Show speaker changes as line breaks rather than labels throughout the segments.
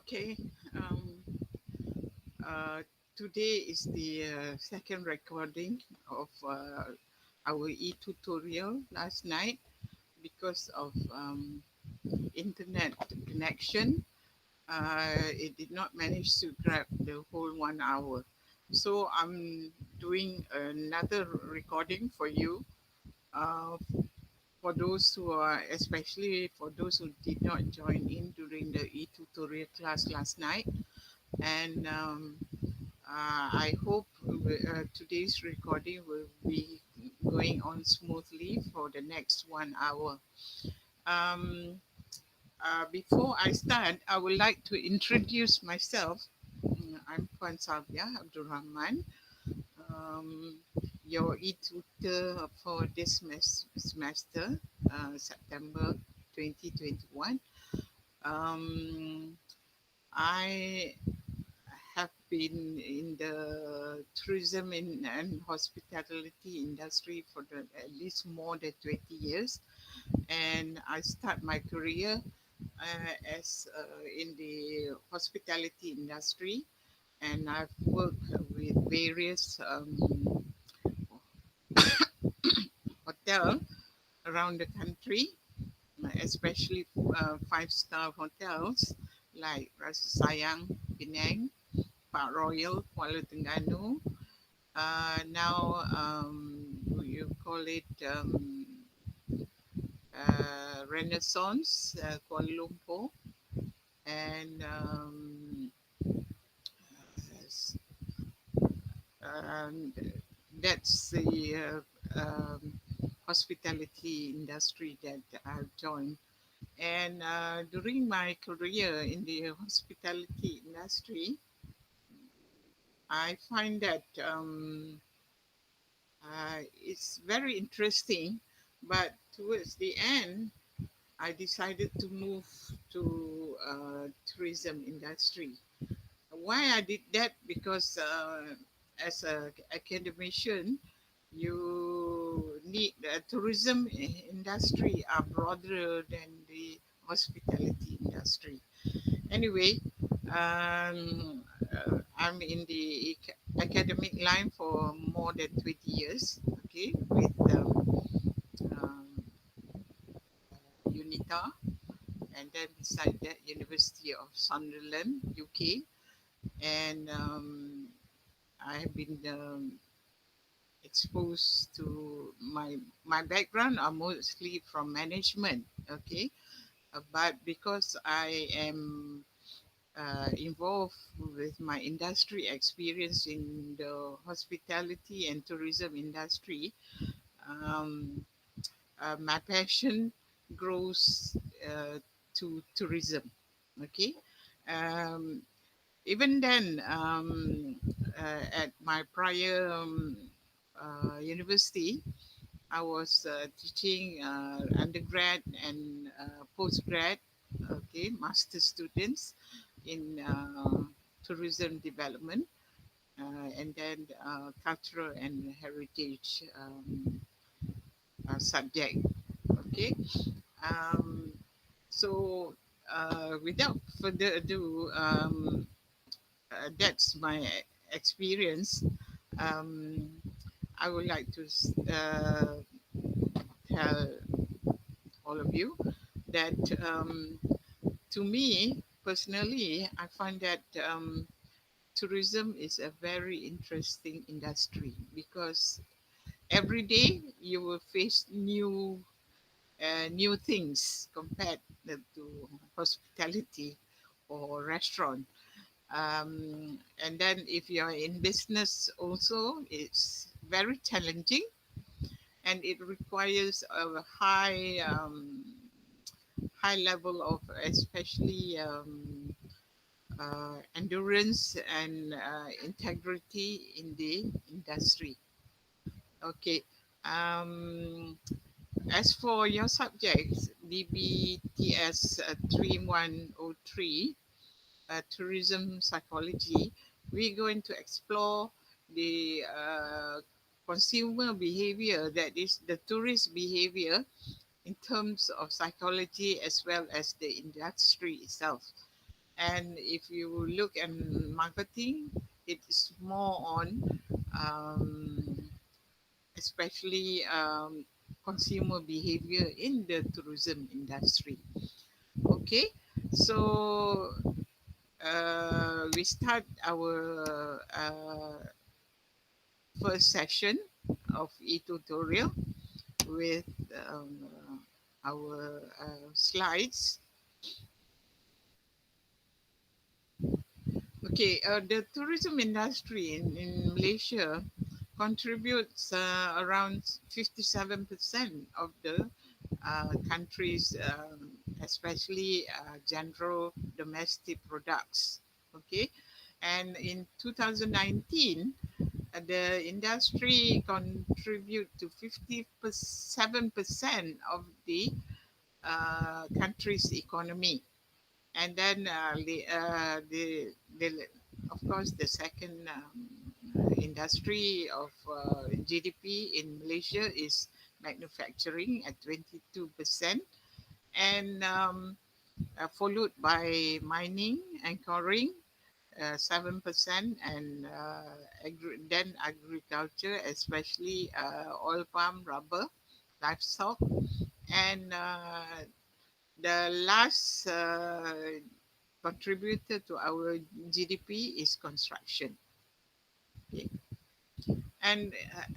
Okay. Um, Today is the second recording of our e-tutorial last night because of internet connection. It did not manage to grab the whole 1 hour. So I'm doing another recording for you. Uh, for those who are, especially for those who did not join in during the e-tutorial class last night. And I hope today's recording will be going on smoothly for the next 1 hour. Um, Before I start, I would like to introduce myself. I'm Puan Savia Abdul Rahman, um, your e-tutor for this semester, September 2021. Um, I have been in the tourism and hospitality industry for at least more than 20 years. And I start my career as in the hospitality industry. And I've worked with various hotels around the country, especially five-star hotels like Rasa Sayang, Penang, Park Royal, Kuala Terengganu. Now you call it Renaissance, Kuala Lumpur, and um, that's the hospitality industry that I've joined. And during my career in the hospitality industry, I find that it's very interesting. But towards the end, I decided to move to tourism industry. Why I did that? Because as a academician, you need tourism industry are broader than the hospitality industry. Anyway, I'm in the academic line for more than 20 years. Okay, with um, UNITA, and then beside that, University of Sunderland, UK, and I have been exposed to my background are mostly from management. Okay, but because I am involved with my industry experience in the hospitality and tourism industry, um, my passion grows to tourism. Okay. Um, Even then, at my prior university, I was teaching undergrad and postgrad, okay, master students in tourism development, and then cultural and heritage subject. Okay, um, so without further ado, that's my experience. Um, I would like to tell all of you that to me personally, I find that tourism is a very interesting industry because every day you will face new things compared to hospitality or restaurant. And then if you're in business also, it's very challenging and it requires a high level of especially endurance and integrity in the industry. Okay. Um, as for your subjects, BBTS 3103, tourism psychology, we're going to explore the consumer behavior, that is the tourist behavior in terms of psychology as well as the industry itself. And if you look at marketing, it's more on um, especially consumer behavior in the tourism industry. Okay, so we start our first session of e-tutorial with our slides. Okay, the tourism industry in Malaysia contributes around 57% of the country's, especially general domestic products. Okay, and in 2019, the industry contribute to 57% of the country's economy. And then the of course the second industry of GDP in Malaysia is manufacturing at 22%, and followed by mining and quarrying 7%, and then agriculture, especially oil palm, rubber, livestock, and the last contributor to our GDP is construction. Okay. And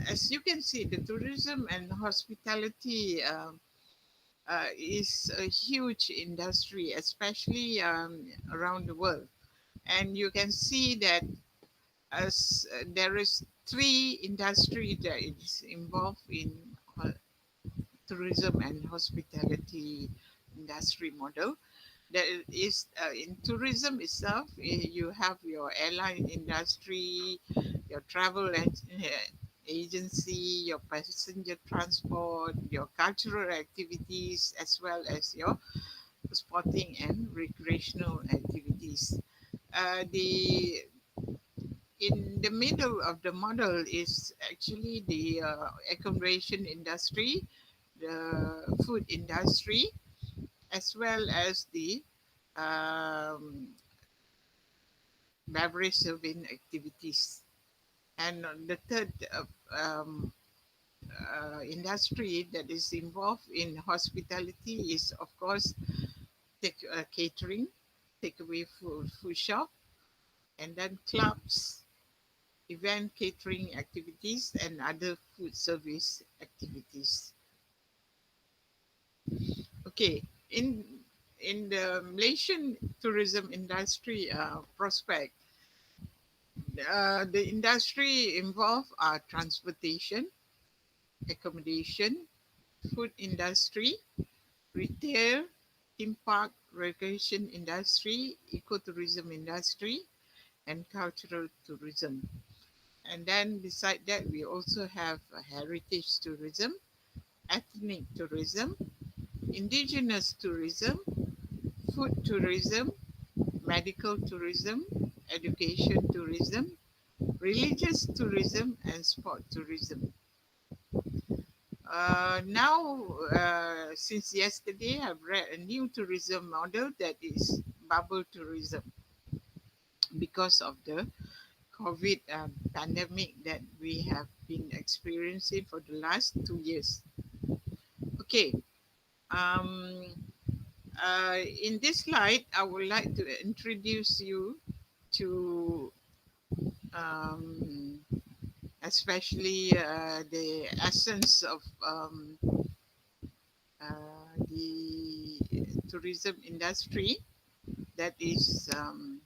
as you can see, the tourism and hospitality is a huge industry, especially around the world. And you can see that as there is three industry that is involved in tourism and hospitality industry model. That is in tourism itself, you have your airline industry, your travel agency, your passenger transport, your cultural activities, as well as your sporting and recreational activities. The In the middle of the model is actually the accommodation industry, the food industry, as well as the um, beverage serving activities. And the third industry that is involved in hospitality is, of course, catering, takeaway food shop, and then clubs, event catering activities, and other food service activities. Okay, in the Malaysian tourism industry prospect, the industry involved are transportation, accommodation, food industry, retail, theme park, recreation industry, ecotourism industry, and cultural tourism. And then beside that, we also have heritage tourism, ethnic tourism, indigenous tourism, food tourism, medical tourism, education tourism, religious tourism, and sport tourism. Now, since yesterday, I've read a new tourism model that is bubble tourism because of the COVID pandemic that we have been experiencing for the last 2 years. Okay, um, in this slide, I would like to introduce you to um, especially the essence of the tourism industry that is um,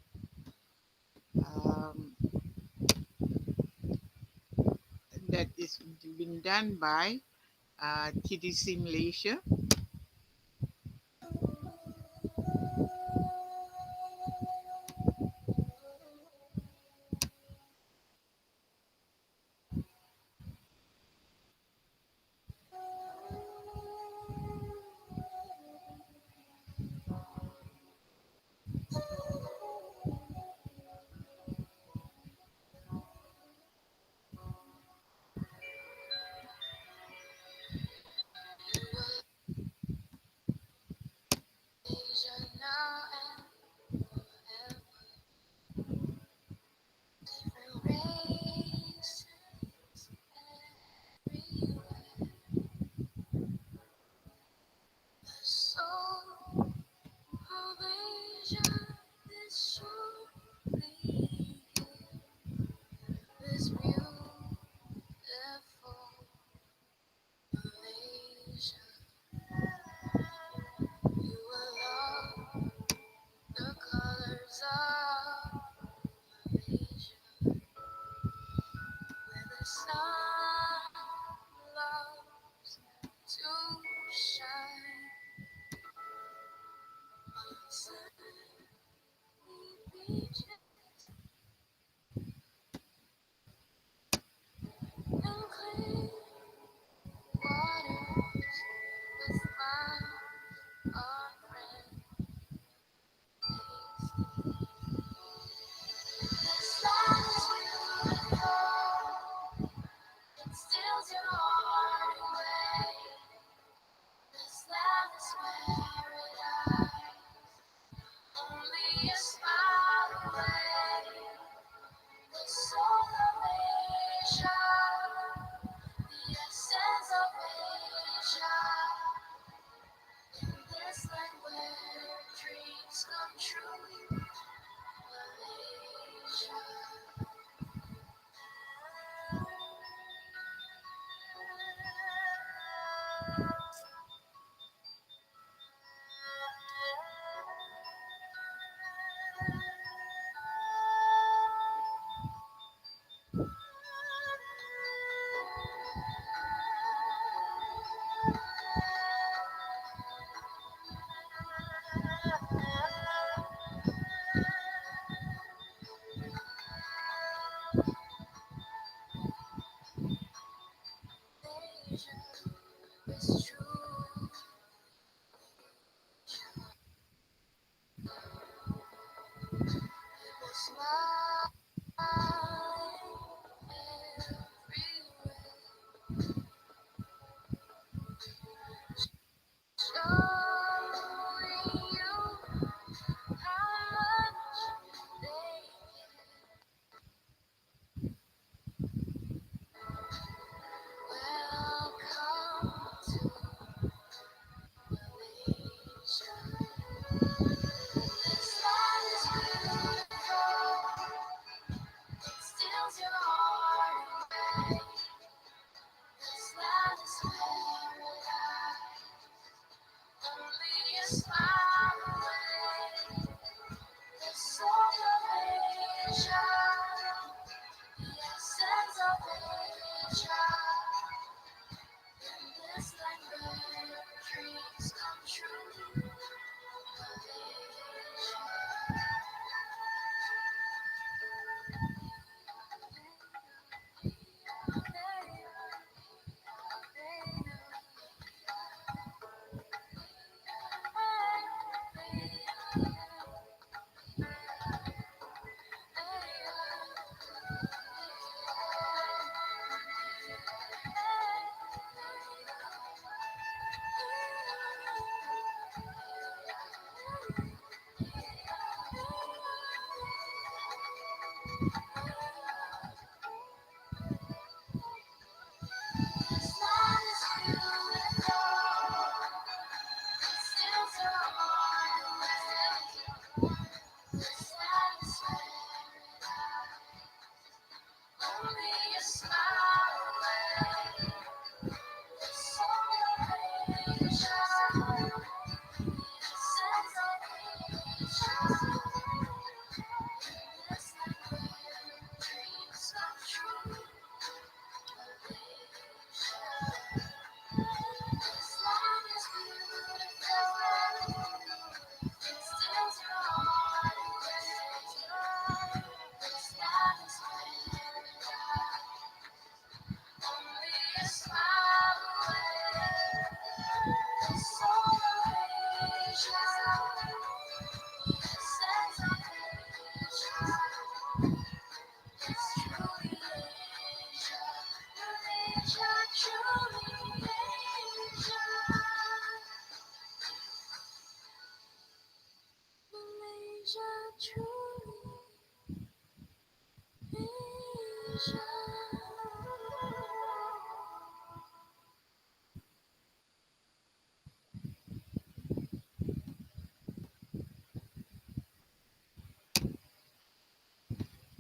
that is being done by TDC Malaysia.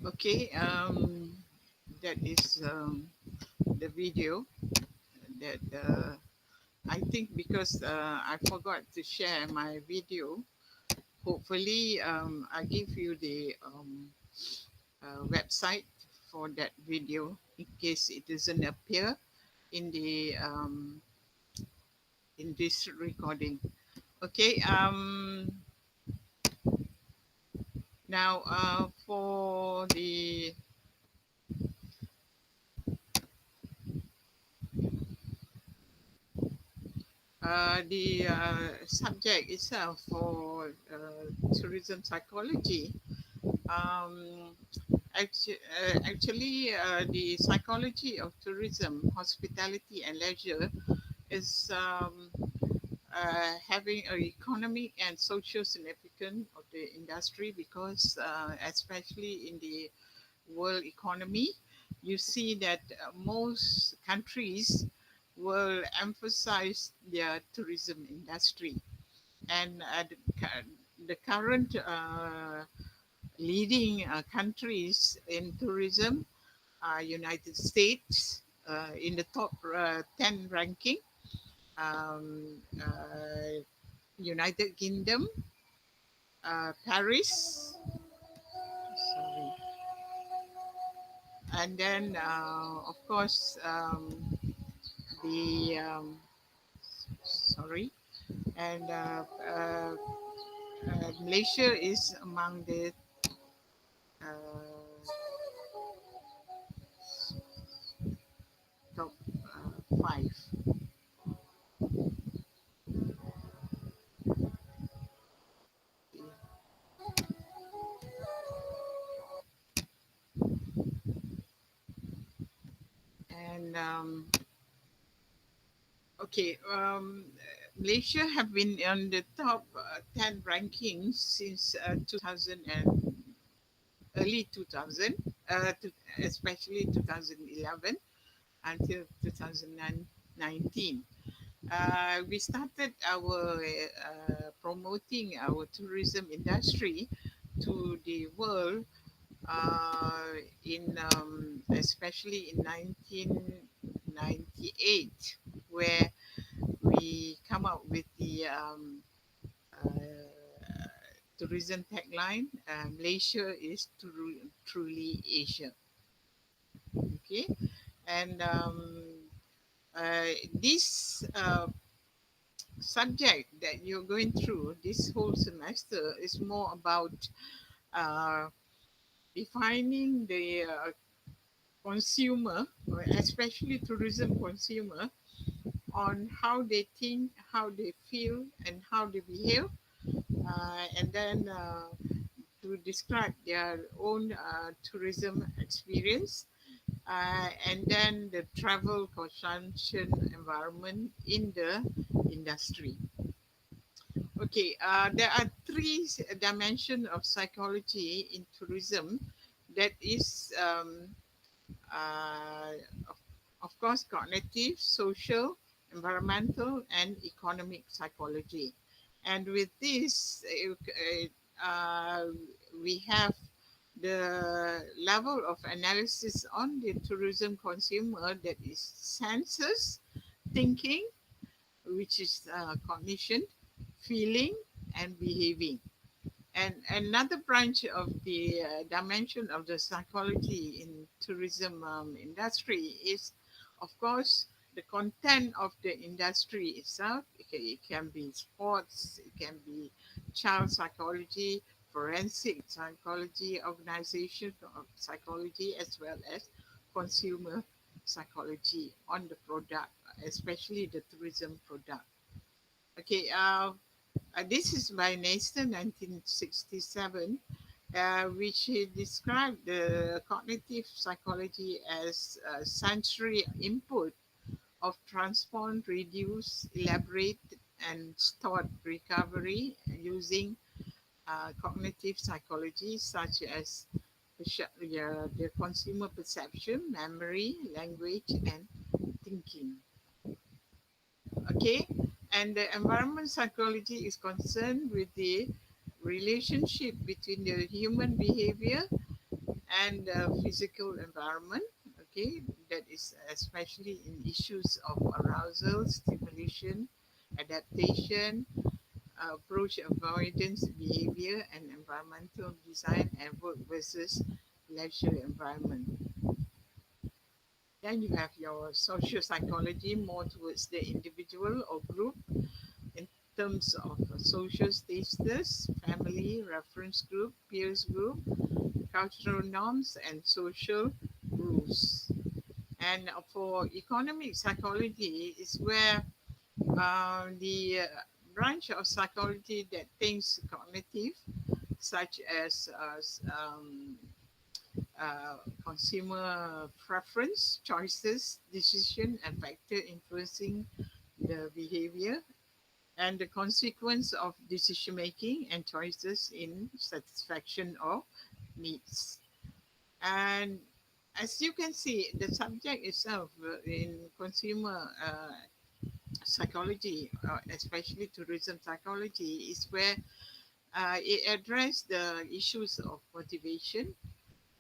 Okay, that is the video that I think because I forgot to share my video. Hopefully, I give you the website for that video in case it doesn't appear in the in this recording. Okay. Now, for the subject itself for tourism psychology, um, actually, the psychology of tourism, hospitality, and leisure is having an economic and social significance of the industry because, especially in the world economy, you see that most countries will emphasize their tourism industry. And the current leading countries in tourism are United States in the top 10 ranking, United Kingdom, Paris, sorry, and then of course the sorry, and Malaysia is among the uh, top five. And okay, Malaysia have been on the top 10 rankings since 2000 and early 2000, especially 2011 until 2019. We started our promoting our tourism industry to the world uh, in especially in 1998, where we come up with the tourism tagline, Malaysia is truly Asia. Okay, and this subject that you're going through this whole semester is more about uh, defining the consumer, or especially tourism consumer, on how they think, how they feel, and how they behave, and then to describe their own tourism experience, and then the travel consumption environment in the industry. Okay, there are three dimensions of psychology in tourism. That is, uh, of, of course, cognitive, social, environmental, and economic psychology. And with this, we have the level of analysis on the tourism consumer, that is senses, thinking, which is cognition, feeling, and behaving. And another branch of the dimension of the psychology in tourism industry is, of course, the content of the industry itself. It can be sports, it can be child psychology, forensic psychology, organization of psychology, as well as consumer psychology on the product, especially the tourism product. Okay, this is by Nestor, 1967, which he described the cognitive psychology as sensory input of transform, reduce, elaborate, and stored recovery using cognitive psychology, such as the consumer perception, memory, language, and thinking. Okay, and the environment psychology is concerned with the relationship between the human behavior and the physical environment. Okay, that is especially in issues of arousal, stimulation, adaptation, approach avoidance behavior, and environmental design and work versus leisure environment. Then you have your social psychology, more towards the individual or group in terms of social status, family, reference group, peers group, cultural norms, and social rules. And for economic psychology is where the branch of psychology that thinks cognitive, such as consumer preference, choices, decision, and factor influencing the behavior, and the consequence of decision making and choices in satisfaction of needs. And as you can see, the subject itself in consumer psychology, especially tourism psychology, is where it addresses the issues of motivation,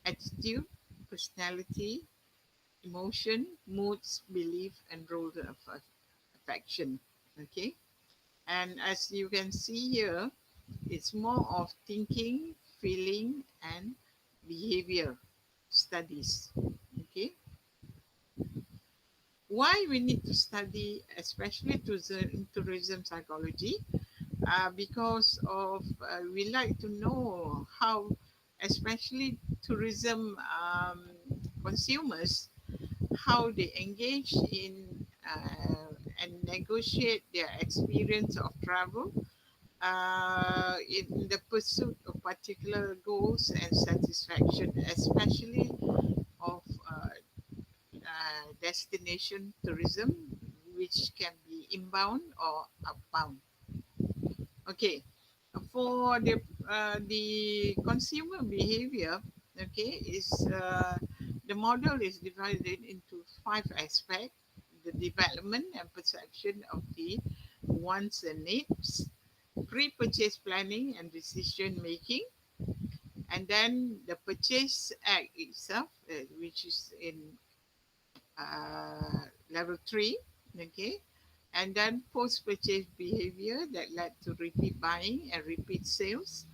attitude, personality, emotion, moods, belief, and role of affection. Okay, and as you can see here, it's more of thinking, feeling, and behavior studies. Okay, why we need to study, especially tourism psychology? Because of we like to know how, especially tourism consumers, how they engage in and negotiate their experience of travel in the pursuit of particular goals and satisfaction, especially of destination tourism, which can be inbound or outbound. Okay, for the consumer behavior, okay, is the model is divided into five aspects: the development and perception of the wants and needs, pre-purchase planning and decision making, And then the Purchase Act itself, which is in level 3, okay, and then post-purchase behavior that led to repeat buying and repeat sales.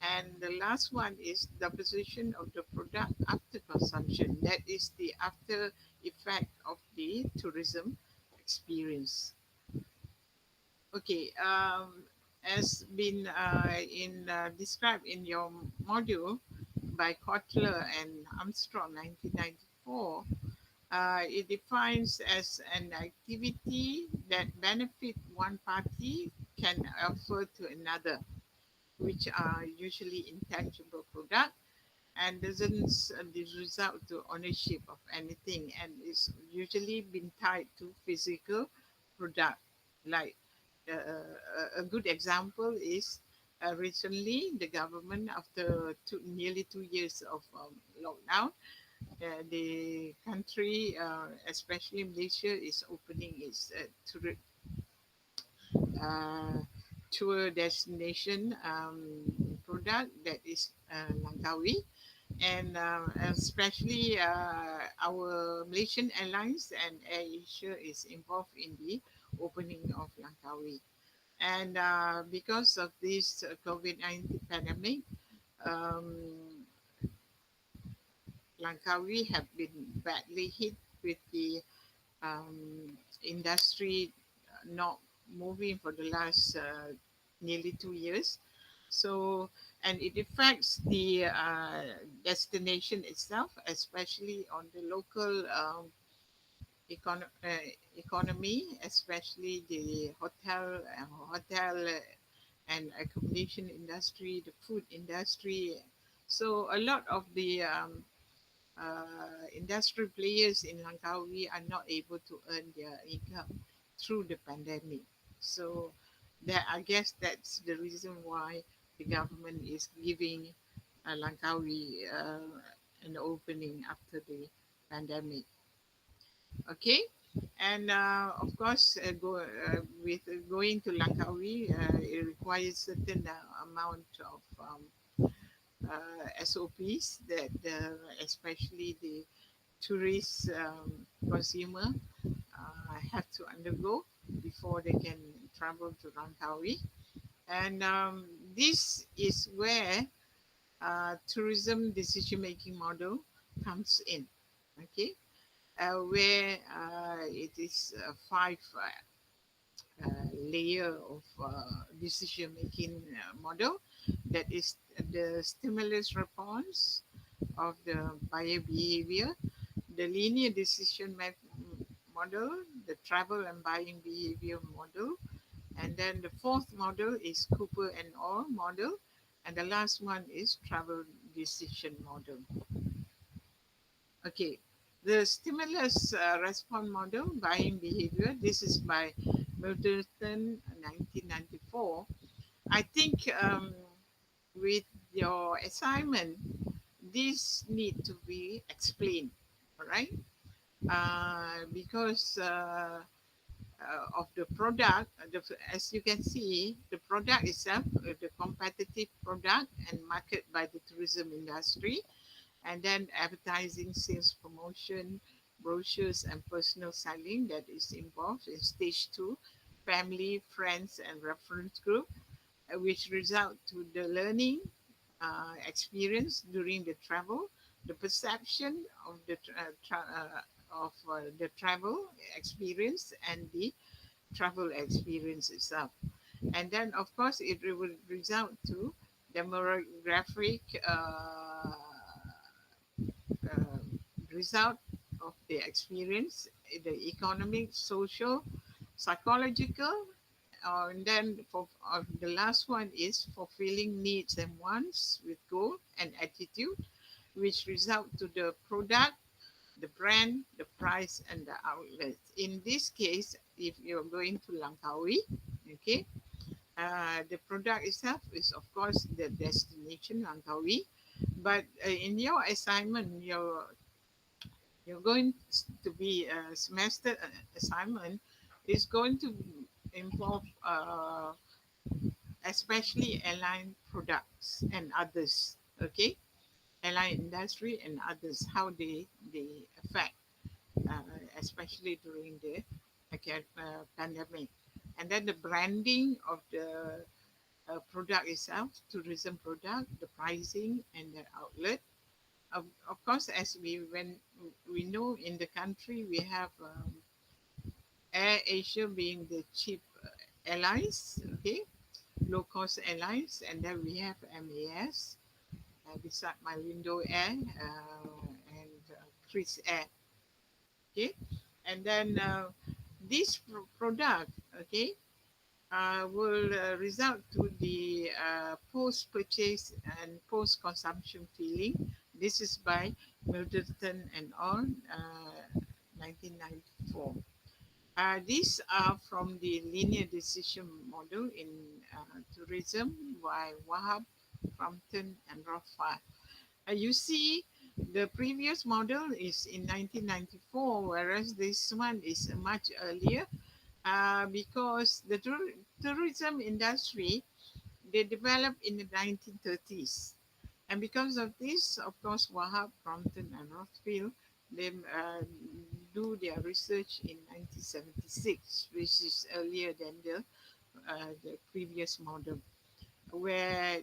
And the last one is the position of the product after consumption. That is the after effect of the tourism experience. Okay, as been described in your module by Kotler and Armstrong, 1994, it defines as an activity that benefit one party can offer to another, which are usually intangible product and doesn't result to ownership of anything, and is usually been tied to physical product. Like a good example is recently the government, after nearly 2 years of lockdown, the country, especially Malaysia, is opening its uh, tour destination product, that is Langkawi, and especially our Malaysian Airlines and Air Asia is involved in the opening of Langkawi. And because of this COVID-19 pandemic, um, Langkawi have been badly hit with the industry not moving for the last nearly 2 years. So, and it affects the destination itself, especially on the local economy, especially the hotel and accommodation industry, the food industry. So, a lot of the industrial players in Langkawi are not able to earn their income through the pandemic. So that, I guess that's the reason why the government is giving Langkawi an opening after the pandemic. Okay, and of course, with going to Langkawi, it requires certain amount of SOPs that especially the tourist consumer have to undergo before they can travel to Langkawi. And this is where tourism decision making model comes in. Okay, where it is five layer of decision making model, that is the stimulus response of the buyer behavior, the linear decision model, the travel and buying behavior model, and then the fourth model is Cooper and Orr model, and the last one is travel decision model. Okay, the stimulus response model, buying behavior. This is by Middleton, 1994. I think with your assignment, this need to be explained. All right, because of the product, as you can see, the product itself, the competitive product and market by the tourism industry, and then advertising, sales, promotion, brochures, and personal selling that is involved in stage two, family, friends, and reference group, which result to the learning experience during the travel, the perception of the travel experience, and the travel experience itself. And then, of course, it will result to demographic uh, result of the experience, the economic, social, psychological, and then the last one is fulfilling needs and wants with goal and attitude, which result to the product, the brand, the price, and the outlet. In this case, if you're going to Langkawi, okay, the product itself is of course the destination Langkawi, but in your assignment, you're going to be a semester assignment is going to involve especially airline products and others. Okay, airline industry and others, how they affect, uh, especially during the pandemic. And then the branding of the product itself, tourism product, the pricing and the outlet. Of course, as when we know in the country, we have Air Asia being the cheap airlines, okay, low cost airlines, and then we have MAS beside my window air and Chris Air, okay, and then this product, okay, will result to the post-purchase and post-consumption feeling. This is by Middleton and all, 1994. These are from the linear decision model in tourism by Wahab, Frampton, and Rafa. You see, the previous model is in 1994, whereas this one is much earlier because the tourism industry they developed in the 1930s. And because of this, of course, Wahab, Crompton, and Rothfield, they do their research in 1976, which is earlier than the previous model, where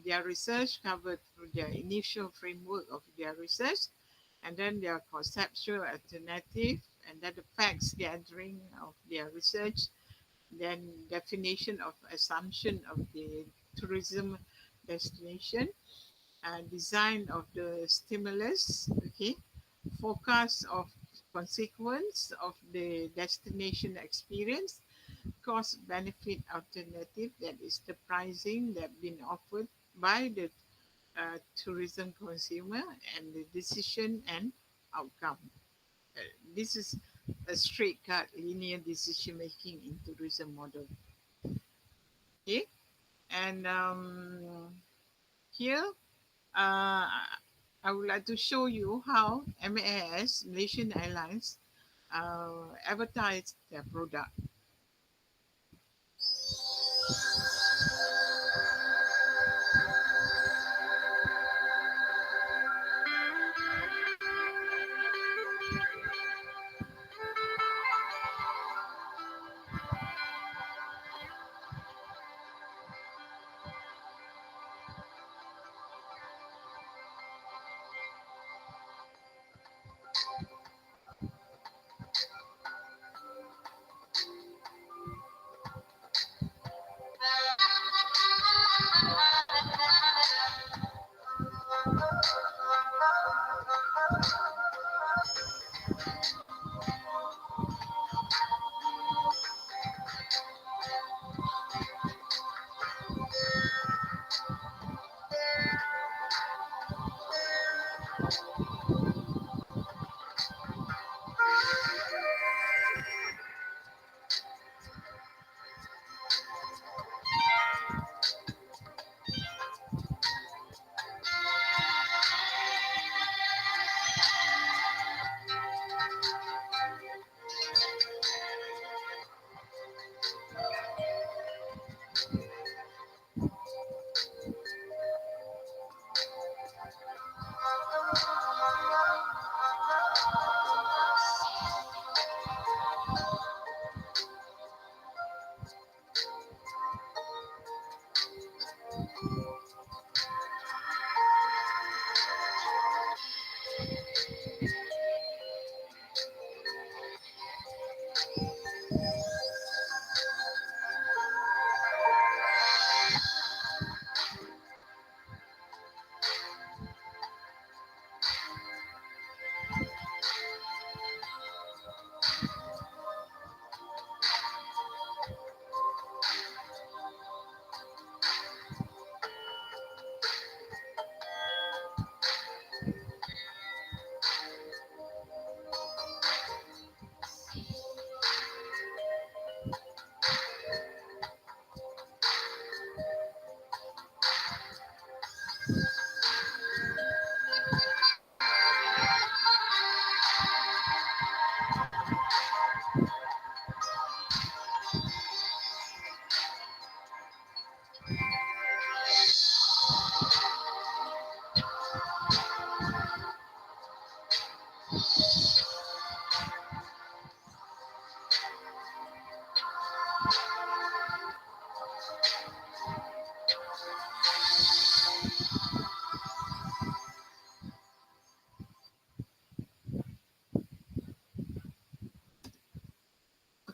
their research covered through their initial framework of their research, and then their conceptual alternative, and then the facts gathering of their research, then definition of assumption of the tourism destination, design of the stimulus, okay, forecast of consequence of the destination experience, cost benefit alternative, that is the pricing that been offered by the tourism consumer, and the decision and outcome. Uh, this is a straight cut linear decision making in tourism model. Okay, and here I would like to show you how MAS, Malaysian Airlines, advertise their product.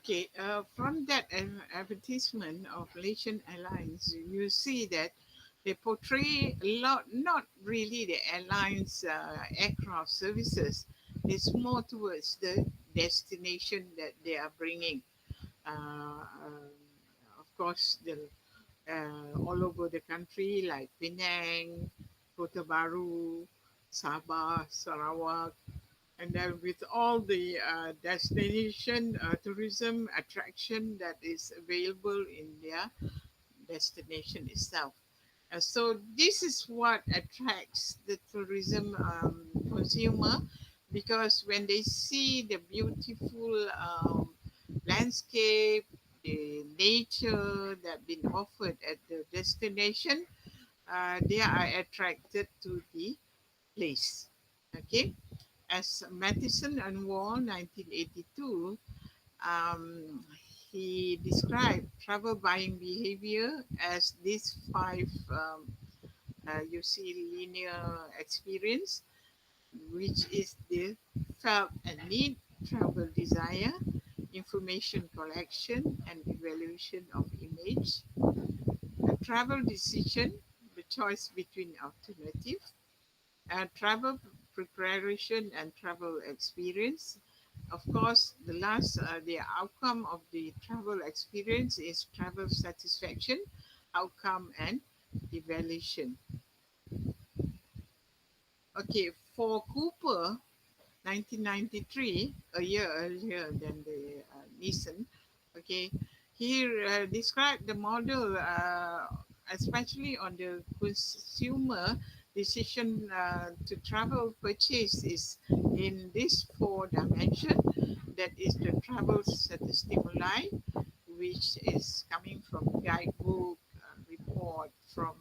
Okay, from that advertisement of Malaysian Airlines, you see that they portray a lot, not really the airlines aircraft services. It's more towards the destination that they are bringing. Of course, all over the country, like Penang, Kota Baru, Sabah, Sarawak, and then with all the destination tourism attraction that is available in their destination itself. So this is what attracts the tourism consumer, because when they see the beautiful landscape, the nature that been offered at the destination, they are attracted to the place. Okay, as Matheson and Wall, 1982, um, he described travel buying behavior as these five, you see, linear experience, which is the felt and need, travel desire, information collection and evaluation of image, a travel decision, the choice between alternative, travel preparation and travel experience. Of course, the outcome of the travel experience is travel satisfaction, outcome, and evaluation. Okay, for Cooper, 1993, a year earlier than the Nissan. Okay, he described the model, especially on the consumer decision to travel purchase is in this four dimension. That is the travel stimuli, which is coming from guidebook, report from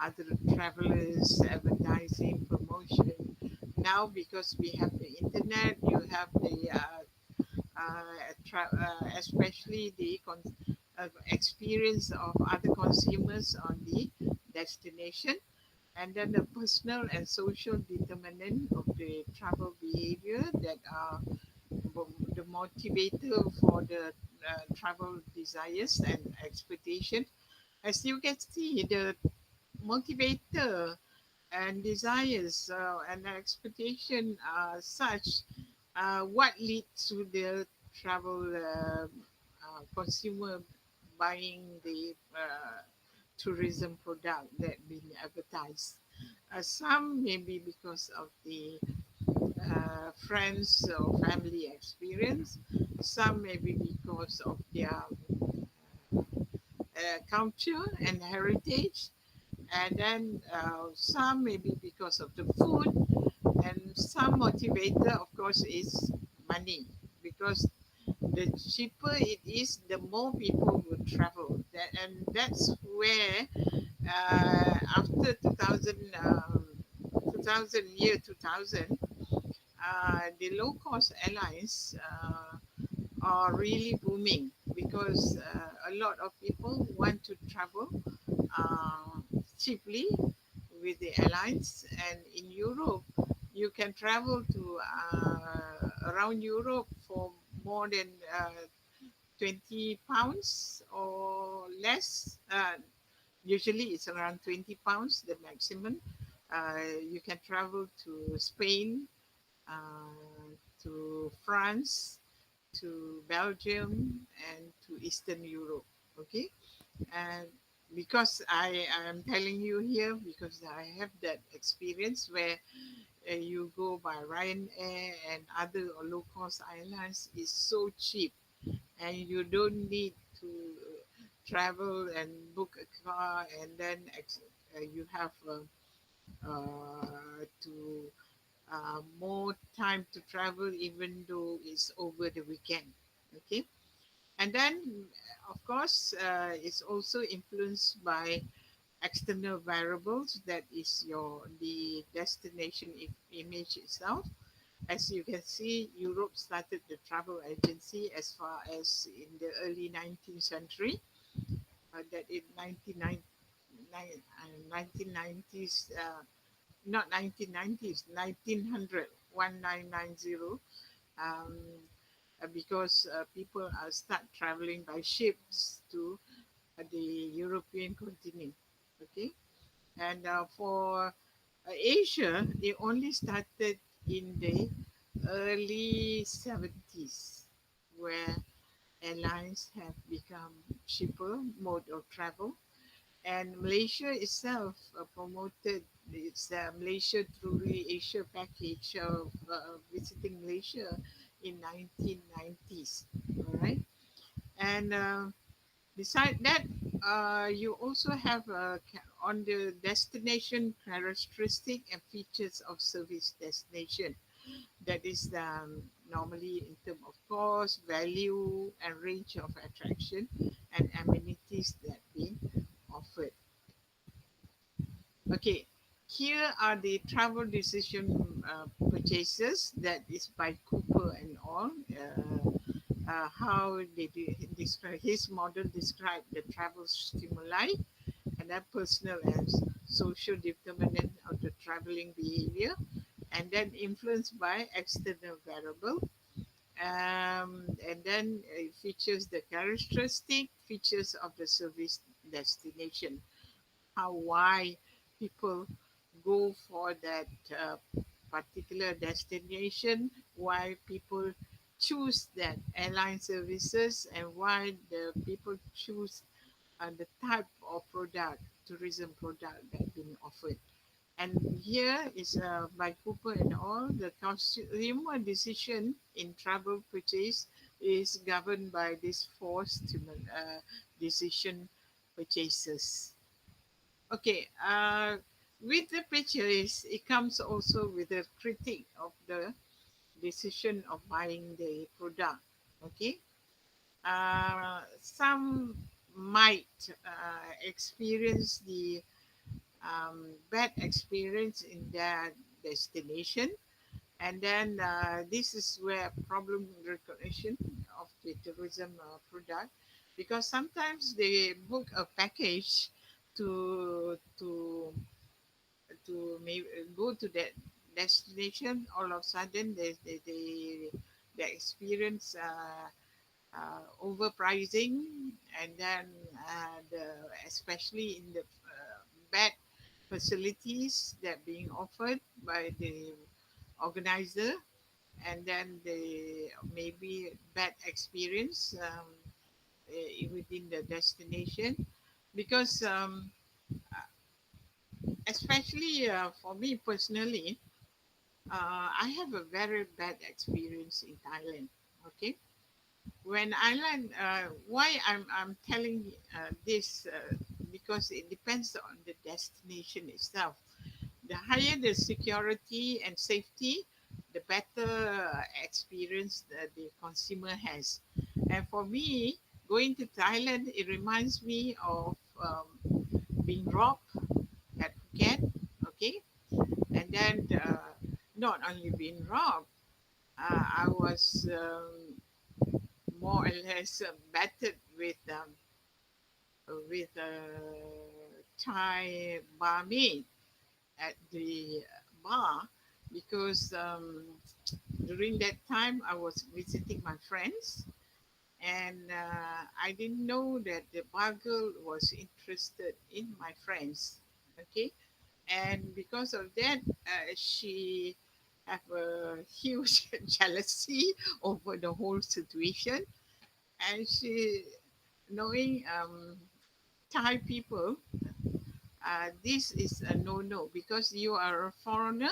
other travelers, advertising, promotion. Now, because we have the internet, you have the especially the experience of other consumers on the destination, and then the personal and social determinant of the travel behavior that are the motivator for the travel desires and expectation. As you can see, the motivator and desires and expectation are such, what leads to the travel consumer buying the tourism product that being advertised. Some maybe because of the friends or family experience. Some maybe because of their culture and heritage, and then some maybe because of the food, and some motivator, of course, is money, because the cheaper it is, the more people will travel. And that's where after 2000, 2000, the low cost airlines are really booming, because a lot of people want to travel uh, cheaply with the airlines. And in Europe, you can travel to around Europe for more than 20 pounds or less. Usually it's around 20 pounds, the maximum. You can travel to Spain, to France, to Belgium, and to Eastern Europe. Okay, and because I am telling you here, because I have that experience where you go by Ryanair and other low cost airlines is so cheap, and you don't need to travel and book a car, and then you have to more time to travel, even though it's over the weekend. Okay, and then of course it's also influenced by external variables, that is the destination image itself. As you can see, Europe started the travel agency as far as in the early 19th century, that in 1990s, not 1990s, 1900, 1990, um, because people start traveling by ships to the European continent. Okay, and for Asia, they only started in the early 70s, where airlines have become cheaper mode of travel. And Malaysia itself promoted its Malaysia Truly Asia package of visiting Malaysia in 1990s. All right, and beside that, you also have on the destination characteristic and features of service destination. That is normally in terms of cost, value, and range of attraction and amenities that being offered. Okay, here are the travel decision purchases that is by Cooper and all. How they describe his model describe the travel stimuli and that personal and social determinant of the traveling behavior, and then influenced by external variable. And then it features the characteristic features of the service destination, how why people go for that particular destination, why people choose that airline services, and why the people choose the type of product, tourism product that being offered. And here is by Cooper and all, the consumer decision in travel purchase is governed by these four decision purchases. Okay, with the purchase, it comes also with a critique of the decision of buying the product. Okay, some might experience the bad experience in their destination, and then this is where problem recognition of the tourism product, because sometimes they book a package to maybe go to that destination. All of a sudden they experience overpricing, and then especially in the bad facilities that being offered by the organizer, and then the maybe bad experience within the destination, because especially for me personally, I have a very bad experience in Thailand. Okay, when I land, why I'm telling this, because it depends on the destination itself. The higher the security and safety, the better experience that the consumer has. And for me, going to Thailand, it reminds me of being robbed at Phuket. Okay, and then not only being robbed, I was more or less battered with a Thai barmaid at the bar, because during that time I was visiting my friends, and I didn't know that the bar girl was interested in my friends. Okay, and because of that, she have a huge jealousy over the whole situation, and she knowing Thai people, this is a no-no, because you are a foreigner.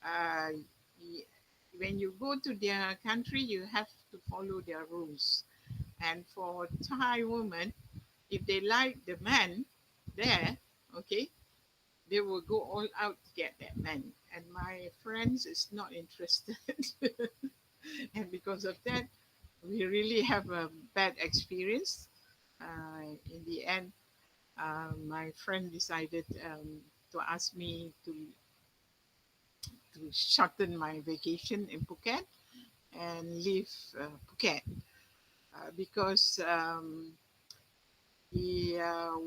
Uh, y- when you go to their country, you have to follow their rules. And for Thai women, if they like the man there, okay, they will go all out to get that man. And my friends is not interested, and because of that, we really have a bad experience. In the end, my friend decided to ask me to shorten my vacation in Phuket and leave Phuket, because the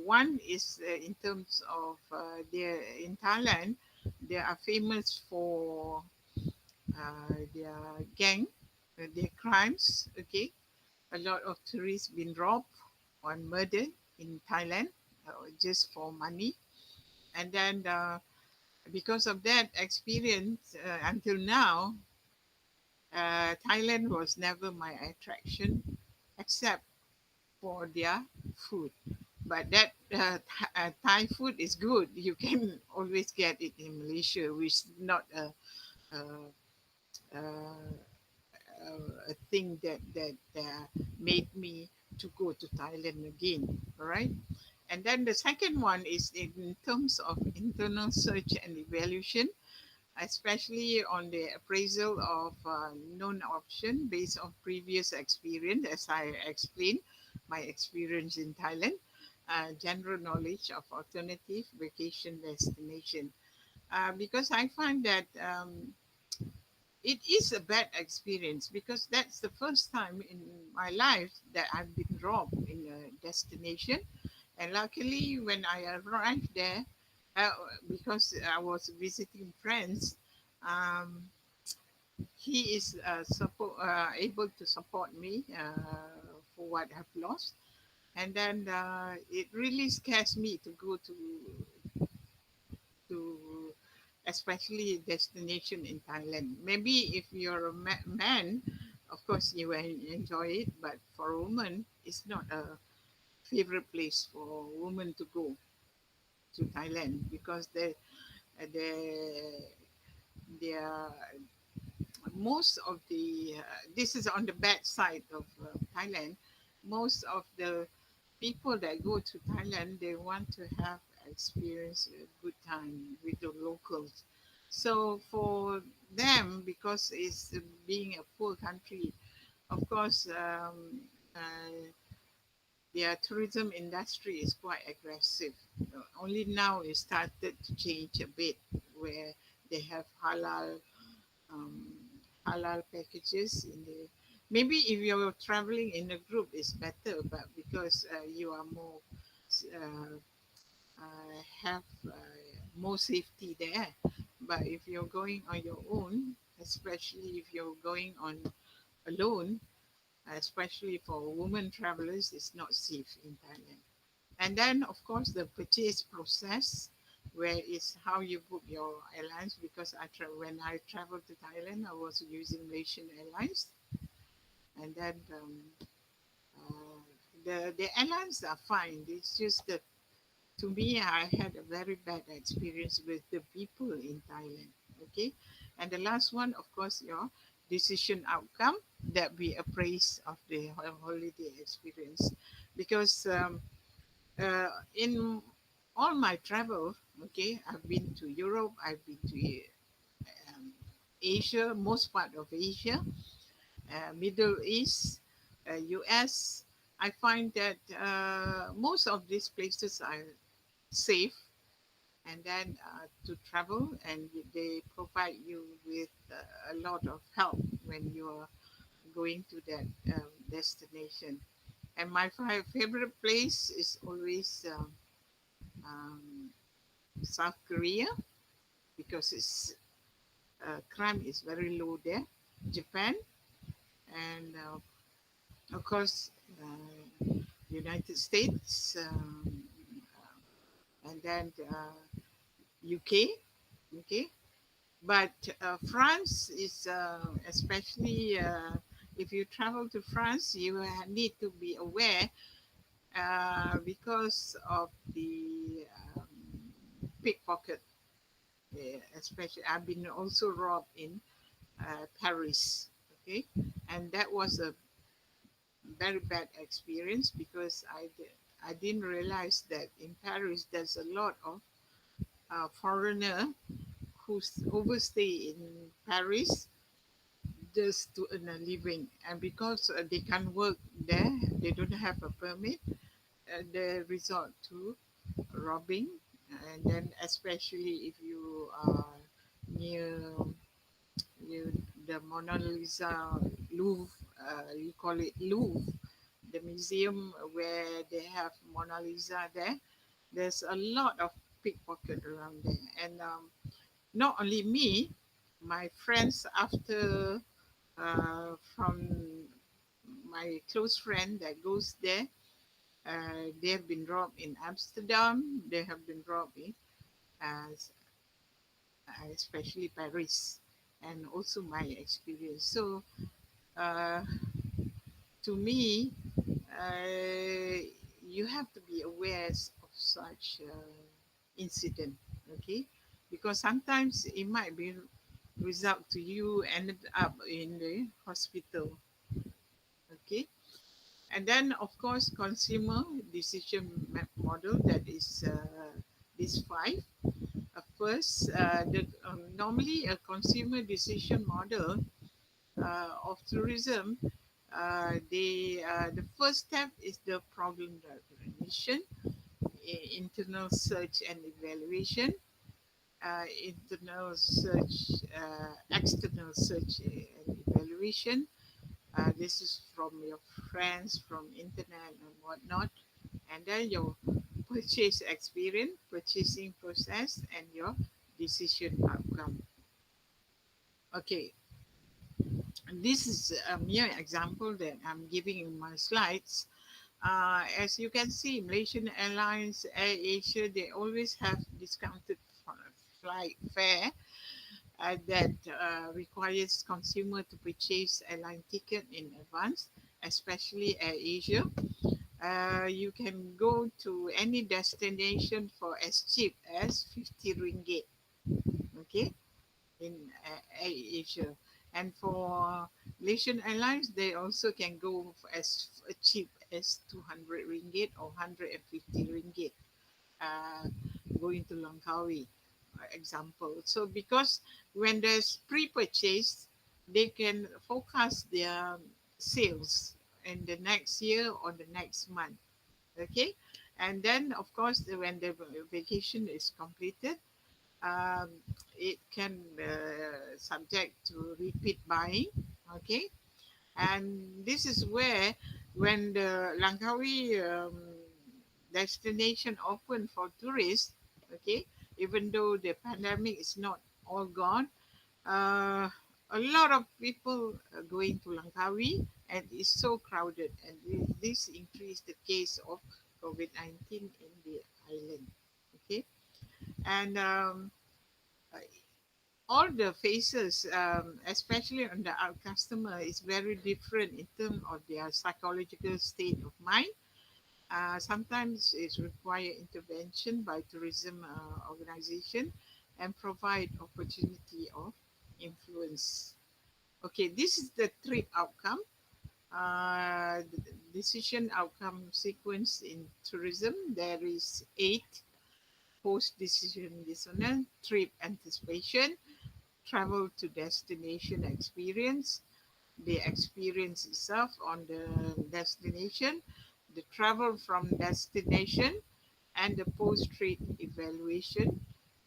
one is in terms of their in Thailand, they are famous for their gang. their crimes. Okay, a lot of tourists been robbed or murdered in Thailand just for money, and then because of that experience until now, Thailand was never my attraction, except for their food. But that Thai food is good. You can always get it in Malaysia, which is not a, a, a thing that made me to go to Thailand again. All right. And then the second one is in terms of internal search and evaluation, especially on the appraisal of known option based on previous experience, as I explained, my experience in Thailand, general knowledge of alternative vacation destination. Because I find that it is a bad experience because that's the first time in my life that I've been robbed in a destination. And luckily, when I arrived there, uh, because I was visiting friends, um, he is able to support me for what I've lost. And then it really scares me to go to especially destination in Thailand. Maybe if you're a man, of course you will enjoy it, but for a woman, it's not a favorite place for a woman to go to Thailand because they they are most of the this is on the bad side of Thailand. Most of the people that go to Thailand, they want to have experience a good time with the locals. So for them, because it's being a poor country, of course, their tourism industry is quite aggressive. Only now it started to change a bit, where they have um, halal packages in the. Maybe if you're traveling in a group, it's better, but because you are more have more safety there. But if you're going on your own, especially if you're going on alone, especially for women travelers, it's not safe in Thailand. And then, of course, the purchase process, where is how you book your airlines. Because when I traveled to Thailand, I was using Malaysian Airlines, and then the airlines are fine. It's just that to me, I had a very bad experience with the people in Thailand. Okay, and the last one, of course, your decision outcome that we appraise of the holiday experience, because in all my travel, okay, I've been to Europe, I've been to um, Asia, most part of Asia, Middle East, US. I find that most of these places are safe, and then to travel, and they provide you with a lot of help when you are going to that destination. And my favorite place is always um, South Korea, because it's crime is very low there. Japan, and of course United States, and then UK. Okay, but France is especially if you travel to France, you need to be aware because of the pickpocket. Especially, I've been also robbed in Paris. Okay, and that was a very bad experience because I didn't realize that in Paris there's a lot of foreigner who overstay in Paris just to earn a living, and because they can't work there, they don't have a permit. They resort to robbing, and then especially if you are near you, the Mona Lisa Louvre, you call it Louvre, the museum where they have Mona Lisa there. There's a lot of pickpocket around there, and not only me, my friends after from my close friend that goes there. They have been robbed in Amsterdam. They have been robbed in, uh, especially Paris, and also my experience. So, uh, to me, uh, you have to be aware of such incident, okay? Because sometimes it might be result to you ended up in the hospital, okay? And then, of course, consumer decision model, that is this five. First, normally a consumer decision model of tourism, the first step is the problem recognition, internal search and evaluation, internal search, external search and evaluation. This is from your friends, from internet and whatnot, and then your purchase experience, purchasing process, and your decision outcome. Okay, this is a mere example that I'm giving in my slides. As you can see, Malaysian Airlines, Air Asia, they always have discounted flight fare that requires consumer to purchase airline ticket in advance, especially Air Asia. You can go to any destination for as cheap as 50 ringgit. Okay, in Asia. And for Malaysian Airlines, they also can go for as cheap as 200 ringgit or 150 ringgit, uh, going to Langkawi, example. So because when there's pre-purchase, they can forecast their sales in the next year or the next month. Okay, and then of course when the vacation is completed, um, it can subject to repeat buying. Okay, and this is where when the Langkawi destination open for tourists, okay, even though the pandemic is not all gone, uh, a lot of people are going to Langkawi, and it's so crowded, and this increased the case of COVID-19 in the island. Okay, and all the faces, especially on the our customer, is very different in terms of their psychological state of mind. Sometimes it's require intervention by tourism organization and provide opportunity of influence. Okay, this is the trip outcome. The decision outcome sequence in tourism. There is eight: post decision dissonance, trip anticipation, travel to destination experience, the experience itself on the destination, the travel from destination, and the post-trip evaluation,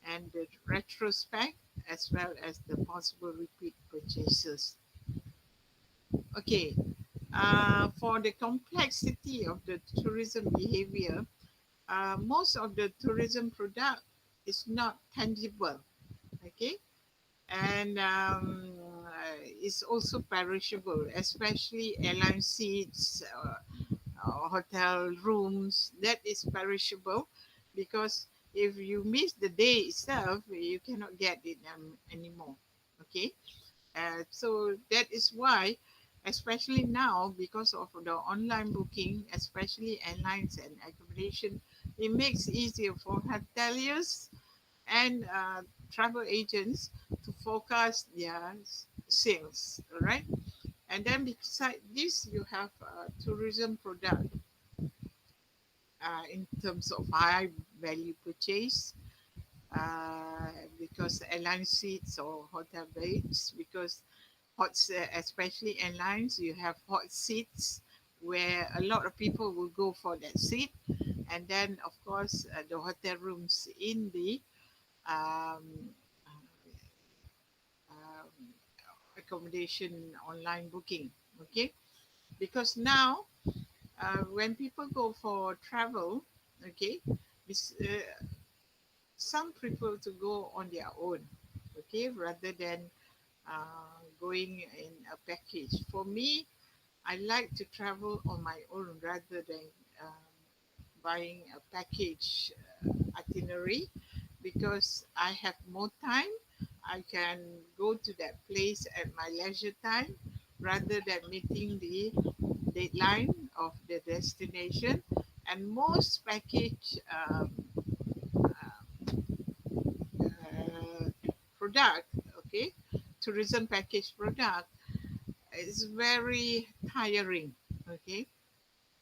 and the retrospect, as well as the possible repeat purchases. Okay, for the complexity of the tourism behavior, most of the tourism product is not tangible. Okay, and it's also perishable, especially airline seats, hotel rooms. That is perishable because if you miss the day itself, you cannot get it anymore. Okay, so that is why, especially now, because of the online booking, especially airlines and accommodation, it makes easier for hoteliers and travel agents to forecast their sales. All right, and then beside this, you have tourism product in terms of high value purchase, because airline seats or hotel beds, because especially airlines, you have hot seats where a lot of people will go for that seat, and then of course the hotel rooms in the um, um, accommodation online booking. Okay, because now when people go for travel, okay, this, some prefer to go on their own, okay, rather than going in a package. For me, I like to travel on my own rather than buying a package itinerary because I have more time. I can go to that place at my leisure time rather than meeting the deadline of the destination. And most package product, okay, tourism package product is very tiring, okay,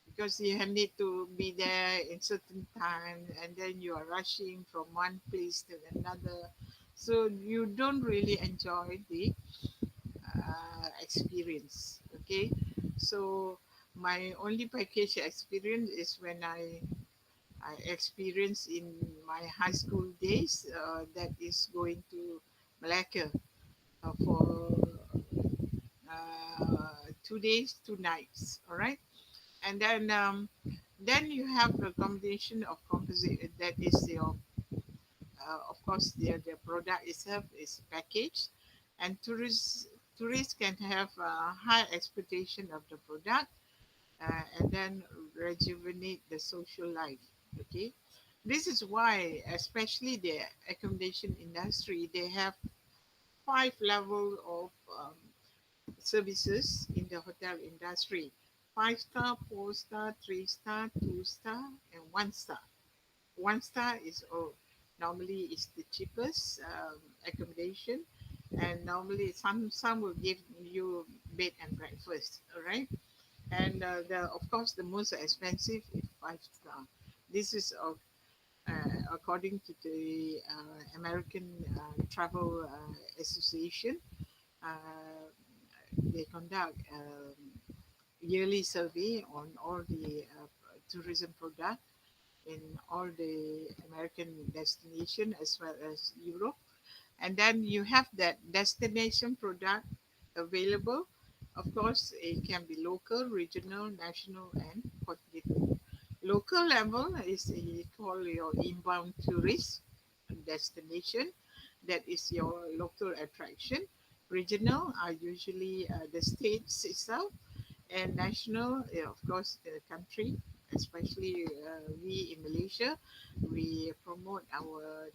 because you need to be there in certain time and then you are rushing from one place to another, so you don't really enjoy the experience, okay. So my only package experience is when I experienced in my high school days, that is going to Malacca for 2 days 2 nights, all right. And then you have the combination of composite, that is your of course the product itself is packaged, and tourists can have a high expectation of the product, and then rejuvenate the social life, okay. This is why especially the accommodation industry, they have 5 level of services in the hotel industry: 5 star, 4 star, 3 star, 2 star, and 1 star. 1 star is normally is the cheapest accommodation, and normally some will give you bed and breakfast. All right, and the of course the most expensive is 5 star. This is according to the American Travel Association. Uh, they conduct yearly survey on all the tourism product in all the American destination as well as Europe. And then you have that destination product available. Of course, it can be local, regional, national, and continental. Local level is called your inbound tourist destination. That is your local attraction. Regional are usually the states itself, and national, of course, the country, especially we in Malaysia, we promote our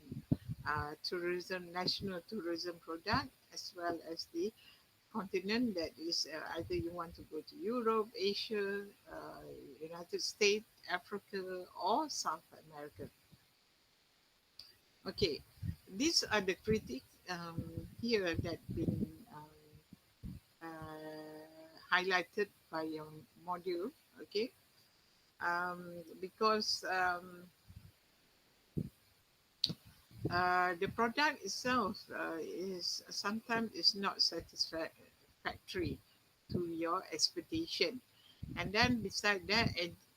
tourism, national tourism product, as well as the continent, that is either you want to go to Europe, Asia, United States, Africa, or South America. Okay, these are the critics here that been highlighted by your module. Okay, because the product itself is sometimes is not satisfactory to your expectation. And then beside that,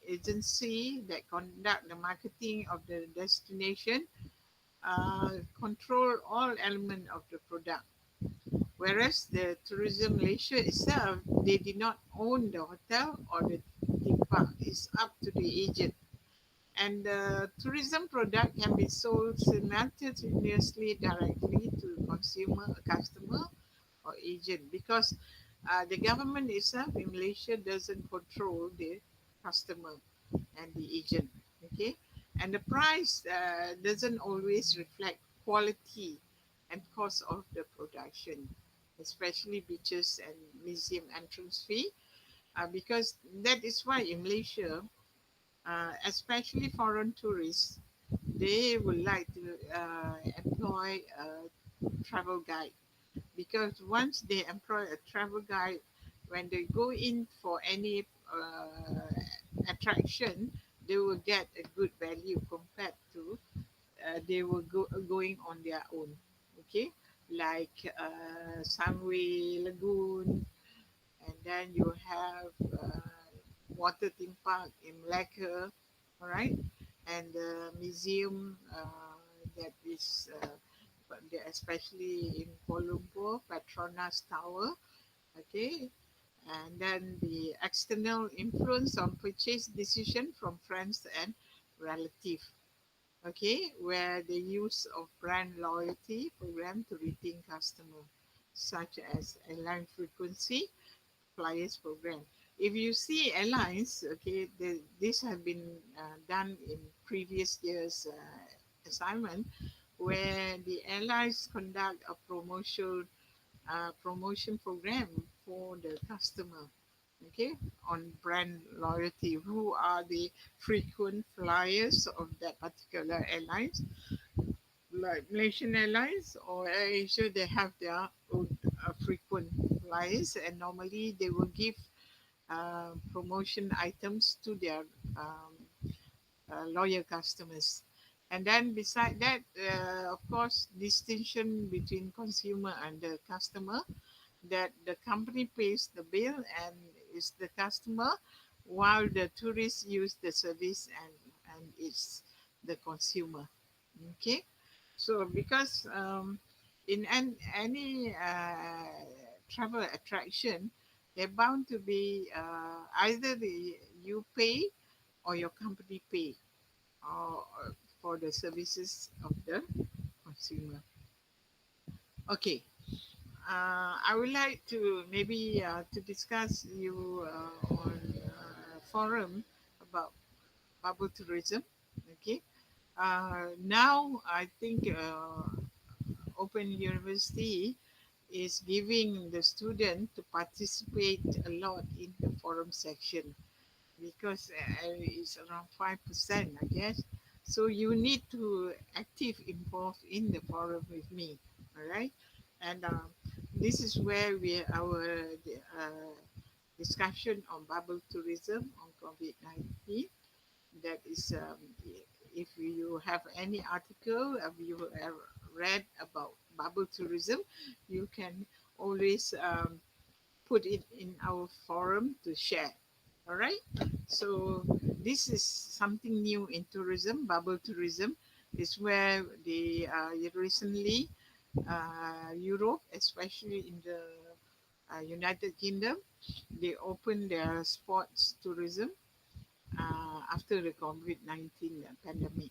agency that conduct the marketing of the destination control all element of the product. Whereas the tourism Malaysia itself, they did not own the hotel or the theme park. It's up to the agent. And the tourism product can be sold simultaneously directly to consumer, customer, or agent, because the government itself in Malaysia doesn't control the customer and the agent. Okay, and the price doesn't always reflect quality and cost of the production, especially beaches and museum entrance fee, because that is why in Malaysia, especially foreign tourists, they would like to employ a travel guide, because once they employ a travel guide, when they go in for any attraction, they will get a good value compared to they were going on their own. Okay, like Sunway Lagoon, and then you have water theme park in Malacca, all right, and the museum that is especially in Kuala Lumpur, Petronas Tower, okay, and then the external influence on purchase decision from friends and relative, okay, where the use of brand loyalty program to retain customer. such as airline frequency flyers program. If you see airlines, okay, this has been done in previous years' assignment, where the airlines conduct a promotion program for the customer, okay, on brand loyalty. Who are the frequent flyers of that particular airlines? Like Malaysian Airlines or Air Asia, they have their own frequent flyers, and normally they will give promotion items to their um, loyal customers. And then beside that, of course, distinction between consumer and the customer, that the company pays the bill and is the customer, while the tourists use the service and it's the consumer. Okay, so because in any travel attraction, they're bound to be either you pay or your company pay for the services of the consumer. Okay, I would like to maybe to discuss you on forum about bubble tourism. Okay, now I think Open University is giving the student to participate a lot in the forum section because it's around 5%, I guess. So you need to active involved in the forum with me, all right? And this is where our discussion on bubble tourism on COVID-19. That is, if you have any article, if you have read about bubble tourism, you can always put it in our forum to share. All right. So this is something new in tourism. Bubble tourism is where the recently Europe, especially in the United Kingdom, they opened their sports tourism after the COVID-19 pandemic.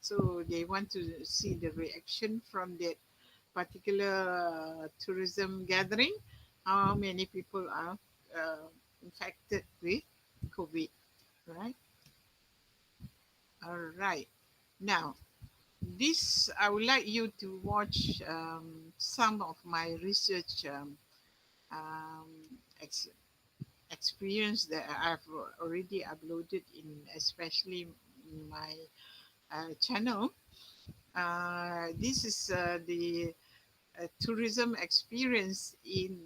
So they want to see the reaction from that particular tourism gathering, how many people are uh, infected with COVID, right? All right. Now, this I would like you to watch some of my research um, ex- experience that I've already uploaded in, especially my channel. This is the tourism experience in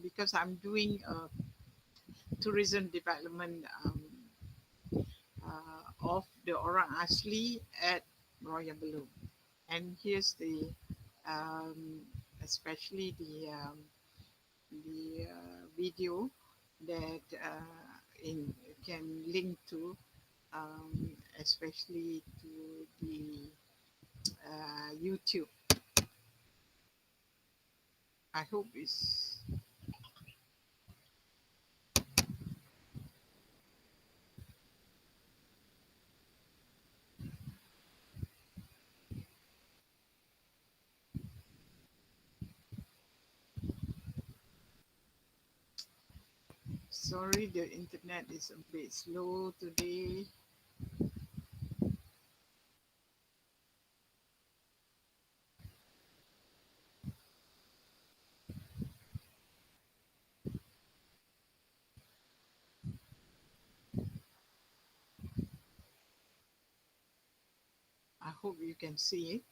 because I'm doing tourism development of the Orang Asli at Royal Balloon. And here's the um, especially the video that in can link to especially to the YouTube. I hope it's sorry, the internet is a bit slow today. I hope you can see it.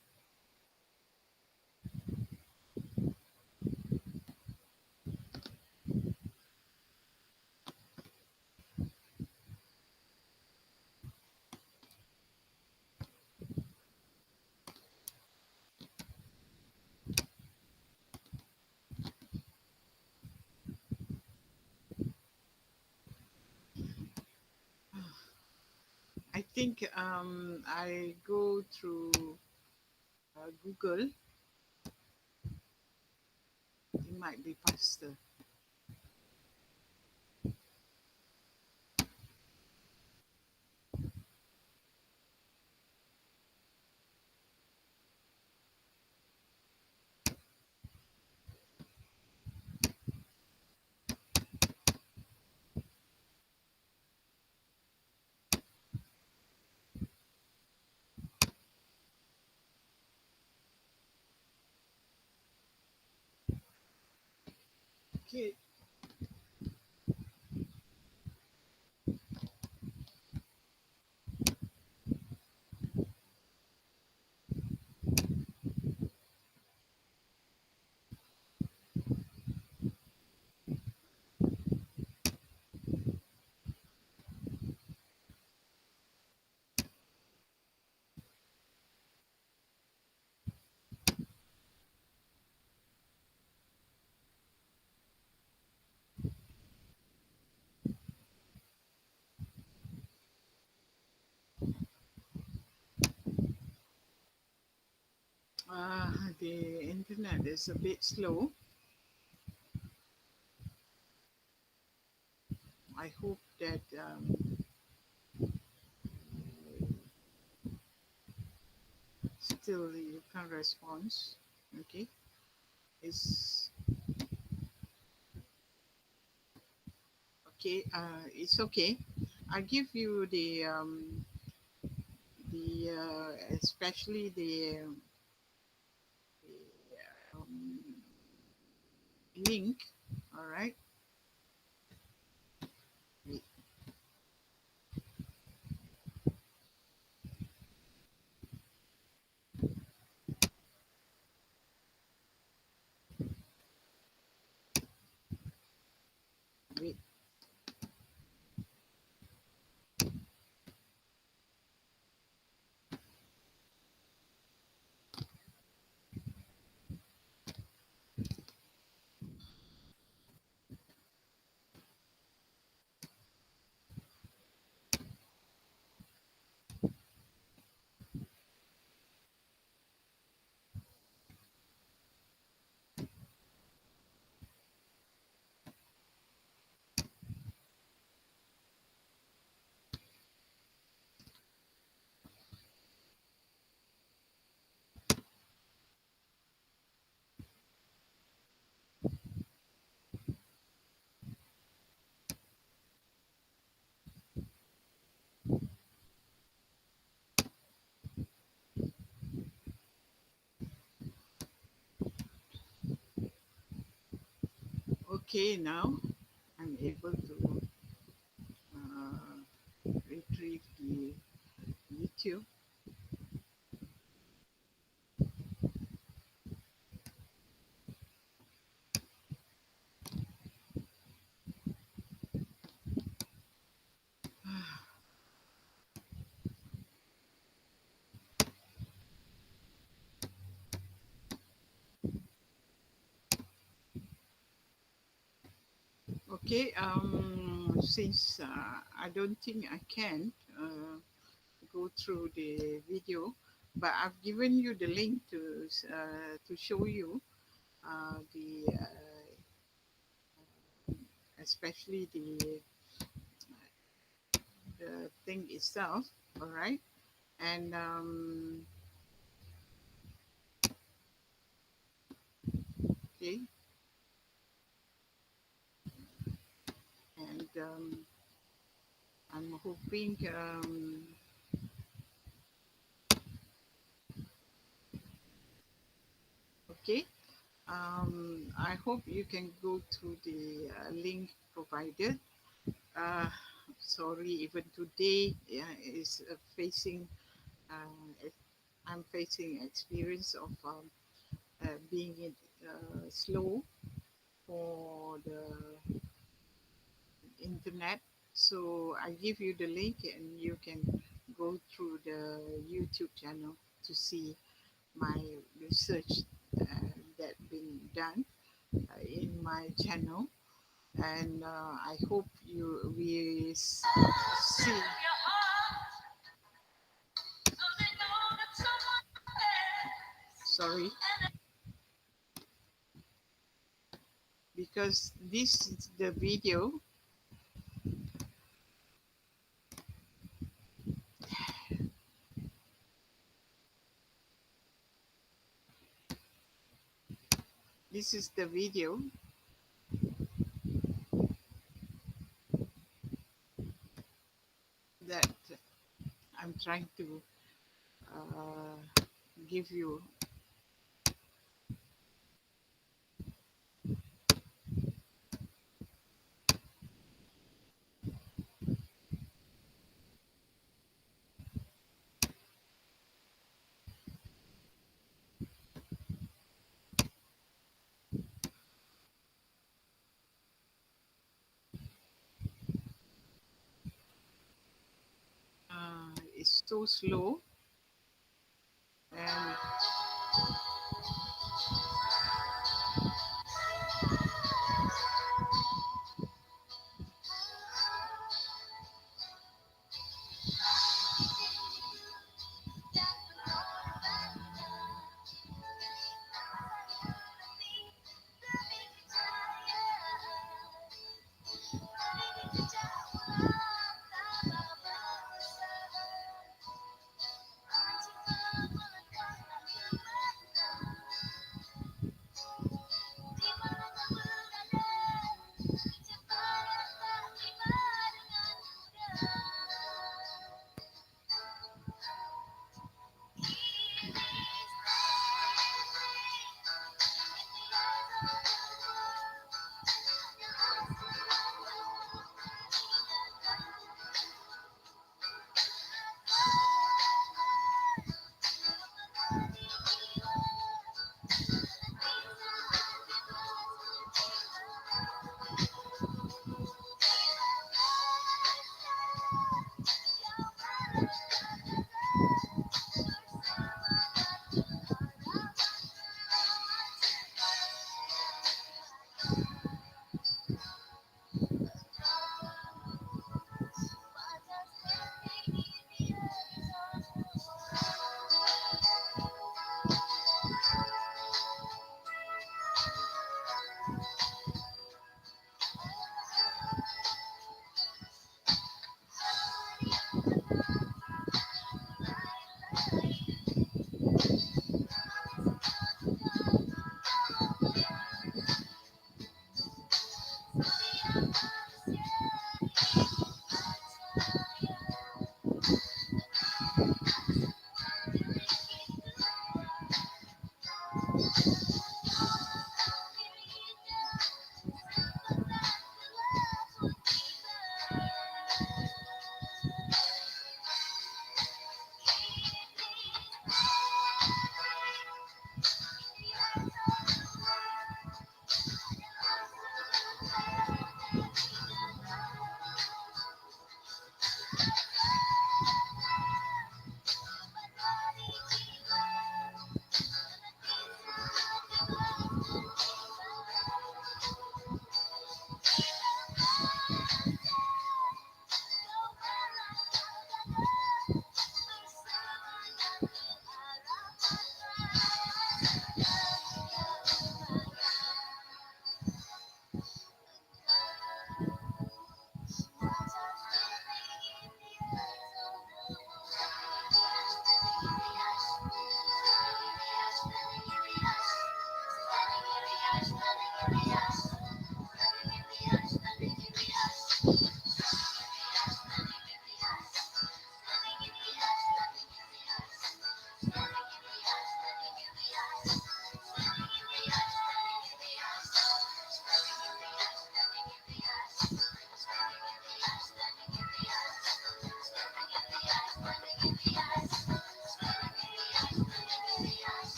I think I go through Google. It might be faster. Okay. The internet is a bit slow. I hope that still you can respond. Okay. It's okay. It's okay. I give you the especially the link. All right. Wait, wait. Okay. Now I'm able to retrieve the YouTube. Okay. Since I don't think I can go through the video, but I've given you the link to show you the especially the thing itself. All right, and okay, and I'm hoping okay. I hope you can go to the link provided. Uh, Sorry, even today is facing. Uh, I'm facing experience of being slow for the internet. So I give you the link and you can go through the YouTube channel to see my research that been done in my channel. And I hope you will see. Sorry, because this is the video. This is the video that I'm trying to give you. so slow, and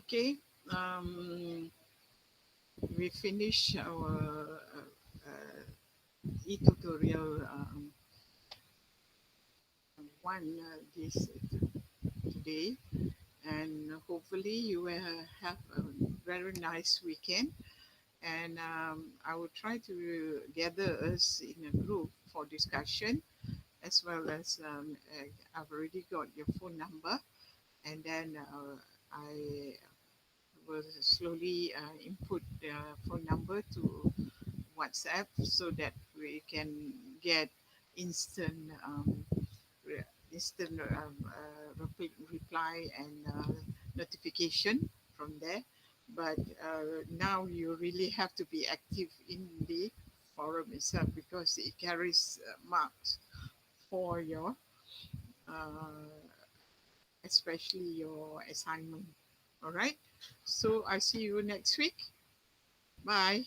Okay. Um, we finish our e-tutorial one today, and hopefully you will have a very nice weekend. And I will try to gather us in a group for discussion, as well as I've already got your phone number, and then I will slowly input the phone number to WhatsApp so that we can get instant instant reply and notification from there. But now you really have to be active in the forum itself because it carries marks for your, uh, especially your assignment. All right. So I see you next week. Bye.